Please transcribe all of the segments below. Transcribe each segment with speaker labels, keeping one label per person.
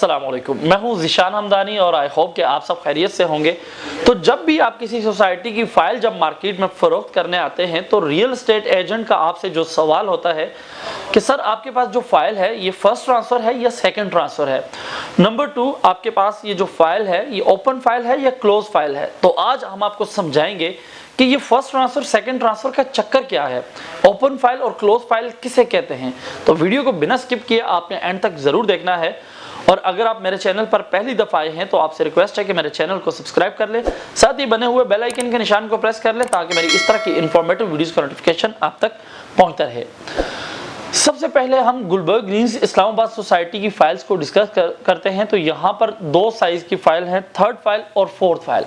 Speaker 1: अस्सलाम वालेकुम, मैं हूं ज़ीशान हमदानी और आई होप कि आप सब खैरियत से होंगे। तो जब भी आप किसी सोसाइटी की फ़ाइल जब मार्केट में फ़रोख्त करने आते हैं तो रियल एस्टेट एजेंट का आपसे जो सवाल होता है कि सर आपके पास जो फ़ाइल है ये फ़र्स्ट ट्रांसफ़र है या सेकंड ट्रांसफ़र है। नंबर 2, आपके पास ये जो फ़ाइल है ये ओपन फ़ाइल है या क्लोज फ़ाइल है। तो आज हम आपको समझाएंगे कि ये फर्स्ट ट्रांसफर सेकंड ट्रांसफर का चक्कर क्या है, ओपन फाइल और क्लोज फाइल किसे कहते हैं। तो वीडियो को बिना स्किप किए आपने एंड तक जरूर देखना है। और अगर आप मेरे चैनल पर पहली दफा आए हैं तो आपसे रिक्वेस्ट है कि मेरे चैनल को सब्सक्राइब कर ले, साथ ही बने हुए बेल आइकन के निशान को प्रेस कर ले ताकि मेरी इस तरह की इंफॉर्मेटिव वीडियोस का नोटिफिकेशन आप तक पहुंचता रहे। सबसे पहले हम गुलबर्ग ग्रीन्स इस्लामाबाद सोसाइटी की फाइल्स को डिस्कस करते हैं। तो यहाँ पर 2 साइज की फाइल है, थर्ड फाइल और फोर्थ फाइल।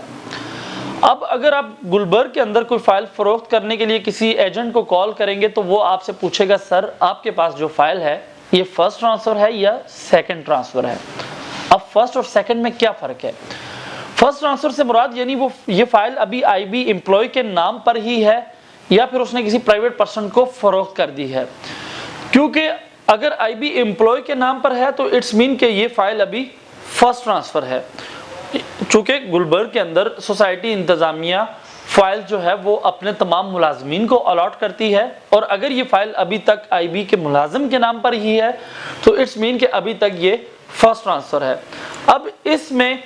Speaker 1: अब अगर आप गुलबर्ग के अंदर कोई फाइल फरोख्त करने के लिए किसी एजेंट को कॉल करेंगे तो वो आपसे पूछेगा सर आपके पास जो फाइल है ये फर्स्ट ट्रांसफर है या सेकंड ट्रांसफर है। अब फर्स्ट और सेकंड में क्या फर्क है? फर्स्ट ट्रांसफर से मुराद यानी वो ये फाइल अभी आईबी एम्प्लॉय के नाम पर ही है या फिर उसने किसी प्राइवेट पर्सन को फरोख्त कर दी है। क्योंकि अगर आईबी एम्प्लॉय के नाम पर है तो इट्स मीन कि ये फाइल अभी फर्स्ट ट्रांसफर है। चूंकि गुलबर्ग के अंदर सोसाइटी इंतजामिया फाइल जो है वो अपने तमाम मुलाजमीन को अलॉट करती है और अगर ये फाइल अभी तक आईबी के मुलाजिम के नाम पर ही है तो इट्स मीन कि अभी तक ये फर्स्ट ट्रांसफर है। अब इसमें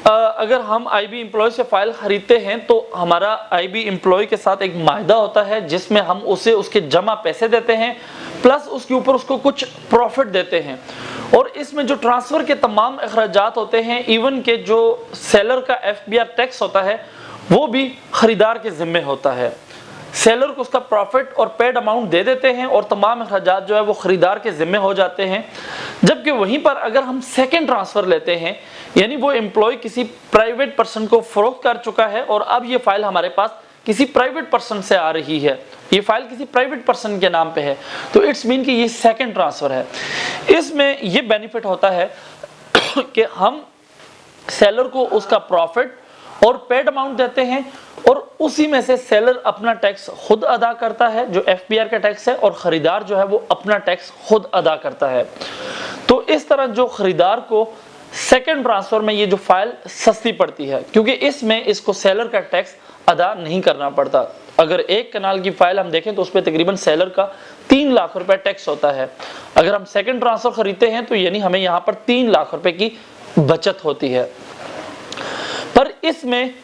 Speaker 1: अगर हम आईबी एम्प्लॉय से फाइल खरीदते हैं तो हमारा आईबी एम्प्लॉय के साथ एक माहिदा होता है जिसमें हम उसे उसके जमा पैसे देते हैं प्लस उसके ऊपर उसको कुछ प्रॉफिट देते हैं। और इसमें जो ट्रांसफर के तमाम अखराजात होते हैं, इवन के जो सेलर का एफबीआर टैक्स होता है वो भी खरीदार के जिम्मे होता है। सेलर को उसका प्रॉफिट और पेड अमाउंट दे देते हैं और तमाम अखराजात जो है वो खरीदार के जिम्मे हो जाते हैं। जबकि वहीं पर अगर हम सेकंड ट्रांसफर लेते हैं यानी वो एम्प्लॉय किसी प्राइवेट पर्सन को फरोख्त कर चुका है और अब ये फाइल हमारे पास किसी प्राइवेट पर्सन से आ रही है, ये फाइल किसी प्राइवेट पर्सन के नाम पे है, तो इट्स मीन कि ये सेकंड ट्रांसफर है। इसमें ये बेनिफिट होता है कि हम सेलर को उसका प्रॉफिट और पेड अमाउंट देते हैं और उसी में से सेलर अपना टैक्स खुद अदा करता है जो एफबीआर का टैक्स है और खरीदार जो है वो अपना टैक्स खुद अदा करता है। तो इस तरह जो खरीदार को सेकंड ट्रांसफर में ये जो फाइल सस्ती पड़ती है क्योंकि इसमें इसको सेलर का टैक्स अदा नहीं करना पड़ता। अगर 1 कनाल की फाइल हम देखें तो उस पर तकरीबन सेलर का 3 लाख रुपए टैक्स होता है। अगर हम सेकंड ट्रांसफर खरीदते हैं तो यानी हमें यहाँ पर 3 लाख रुपए की बचत होती है। पर इसमें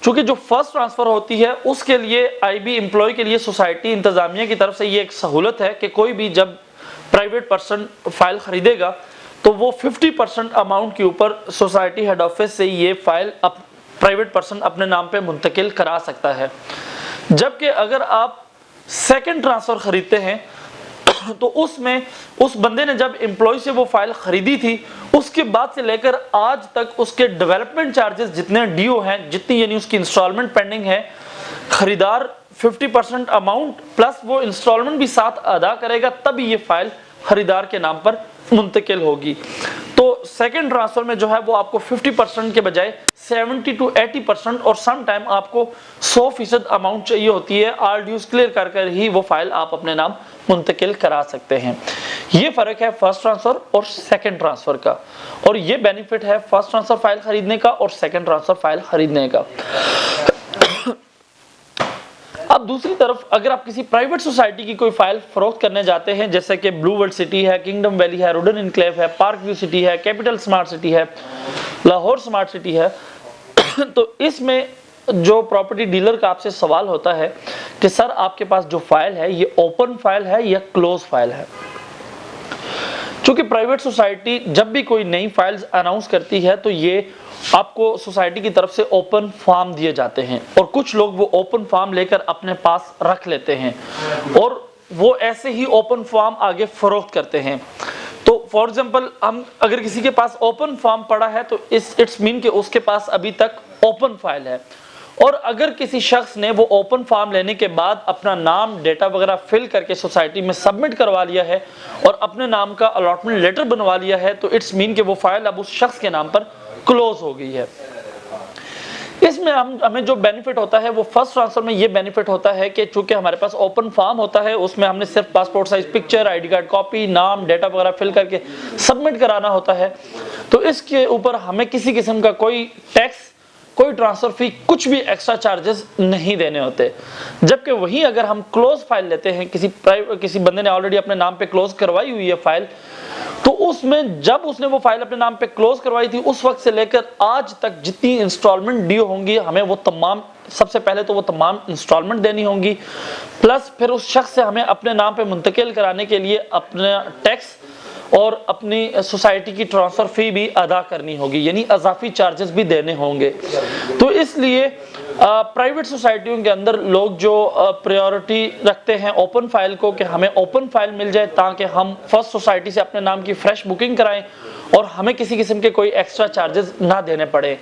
Speaker 1: चूंकि जो फर्स्ट ट्रांसफर होती है उसके लिए आईबी एम्प्लॉय के लिए सोसाइटी इंतजामिया की तरफ से ये एक सहूलत है कि कोई भी जब प्राइवेट पर्सन फाइल खरीदेगा तो वो 50% अमाउंट के ऊपर सोसाइटी हेड ऑफिस से ये फाइल प्राइवेट पर्सन अपने नाम पे मुंतकिल करा सकता है। जबकि अगर आप सेकंड ट्रांसफर खरीदते हैं तो उसमें उस बंदे ने जब एम्प्लॉय से वो फाइल खरीदी थी उसके बाद से लेकर आज तक उसके डेवलपमेंट चार्जेस जितने ड्यू हैं, जितनी यानी उसकी इंस्टॉलमेंट पेंडिंग है, खरीदार 50% अमाउंट प्लस वो इंस्टॉलमेंट भी साथ अदा करेगा तभी ये फाइल खरीदार के नाम पर मुंतकिल होगी। तो सेकंड ट्रांसफर में जो है वो आपको 50% के बजाय 70 to 80% और सम टाइम आपको 100% अमाउंट चाहिए होती है। ऑल ड्यूज क्लियर कर कर ही वो फाइल आप अपने नाम मुंतकिल करा सकते हैं। ये फर्क है फर्स्ट ट्रांसफर और सेकंड ट्रांसफर का और ये बेनिफिट है फर्स्ट ट्रांसफर फाइल खरीदने का और सेकंड ट्रांसफर फाइल खरीदने का। अब दूसरी तरफ अगर आप किसी प्राइवेट सोसाइटी की कोई फाइल फरोख्त करने जाते हैं जैसे कि ब्लू वर्ल्ड सिटी है, किंगडम वैली है, रोडन इनक्लेव है, पार्क व्यू सिटी है, कैपिटल स्मार्ट सिटी है, लाहौर स्मार्ट सिटी है, तो इसमें जो प्रॉपर्टी डीलर का आपसे सवाल होता है कि सर आपके पास जो फाइल है ये ओपन फाइल है या क्लोज फाइल है। क्योंकि प्राइवेट सोसाइटी जब भी कोई नई फाइल्स अनाउंस करती है तो ये आपको सोसाइटी की तरफ से ओपन फॉर्म दिए जाते हैं और कुछ लोग वो ओपन फॉर्म लेकर अपने पास रख लेते हैं और वो ऐसे ही ओपन फॉर्म आगे फरोख्त करते हैं। तो फॉर एग्जांपल हम अगर किसी के पास ओपन फॉर्म पड़ा है तो इट्स मीन कि उसके पास अभी तक ओपन फाइल है। और अगर किसी शख्स ने वो ओपन फॉर्म लेने के बाद अपना नाम डेटा वगैरह फिल करके सोसाइटी में सबमिट करवा लिया है और अपने नाम का अलॉटमेंट लेटर बनवा लिया है तो इट्स मीन कि वो फाइल अब उस शख्स के नाम पर क्लोज हो गई है। اس میں ہمیں جو بینیفٹ ہوتا ہے وہ فرسٹ ٹرانسفر میں یہ بینیفٹ ہوتا ہے کہ چونکہ ہمارے پاس اوپن فارم ہوتا ہے، اس میں ہم نے صرف passport size picture, I D card copy, نام، ڈیٹا وغیرہ فل کر کے سبمٹ کرانا ہوتا ہے، تو اس کے اوپر ہمیں کسی قسم کا کوئی ٹیکس، کوئی ٹرانسفر فی، کچھ بھی ایکسٹرا چارجز نہیں دینے ہوتے۔ جبکہ وہیں اگر ہم کلوز فائل لیتے ہیں، کسی بندے نے آلریڈی اپنے نام پہ کلوز کروائی ہوئی ہے فائل، تو اس میں جب اس نے وہ فائل اپنے نام پہ کلوز کروائی تھی، اس وقت سے لے کر آج تک جتنی انسٹالمنٹ ڈیو ہوں گی ہمیں وہ تمام، سب سے پہلے تو وہ تمام انسٹالمنٹ دینی ہوں گی، پلس پھر اس شخص سے ہمیں اپنے نام پہ منتقل کرانے کے لیے اپنا ٹیکس اور اپنی سوسائٹی کی ٹرانسفر فی بھی ادا کرنی ہوگی، یعنی اضافی چارجز بھی دینے ہوں گے۔ تو اس لیے پرائیویٹ سوسائٹیوں کے اندر لوگ جو پریورٹی رکھتے ہیں اوپن فائل کو، کہ ہمیں اوپن فائل مل جائے تاکہ ہم فرسٹ سوسائٹی سے اپنے نام کی فریش بکنگ کرائیں اور ہمیں کسی قسم کے کوئی ایکسٹرا چارجز نہ دینے پڑے۔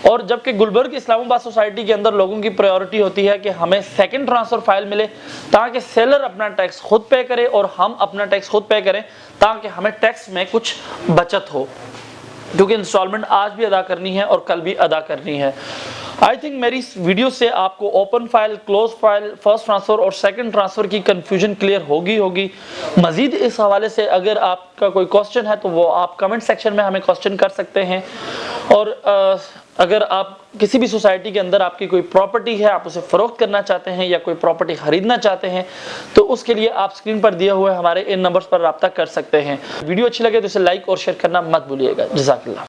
Speaker 1: اور جبکہ گلبرگ اسلام آباد سوسائٹی کے اندر لوگوں کی پریورٹی ہوتی ہے کہ ہمیں سیکنڈ ٹرانسفر فائل ملے تاکہ سیلر اپنا ٹیکس خود پے کرے اور ہم اپنا ٹیکس خود پے کریں، تاکہ ہمیں ٹیکس میں کچھ بچت ہو، کیونکہ انسٹالمنٹ آج بھی ادا کرنی ہے اور کل بھی ادا کرنی ہے۔ آئی تھنک میری اس ویڈیو سے آپ کو open file, close file, first transfer اور سیکنڈ ٹرانسفر کی کنفیوژن کلیئر ہوگی۔ مزید اس حوالے سے اگر آپ کا کوئی کوسچن ہے تو وہ آپ کمنٹ سیکشن میں ہمیں کوسچن کر سکتے ہیں، اور اگر آپ کسی بھی سوسائٹی کے اندر آپ کی کوئی پراپرٹی ہے، آپ اسے فروخت کرنا چاہتے ہیں یا کوئی پراپرٹی خریدنا چاہتے ہیں، تو اس کے لیے آپ اسکرین پر دیے ہوئے ہمارے ان نمبرز پر رابطہ کر سکتے ہیں۔ ویڈیو اچھی لگے تو اسے لائک اور شیئر کرنا مت بھولیے گا۔ جزاک اللہ۔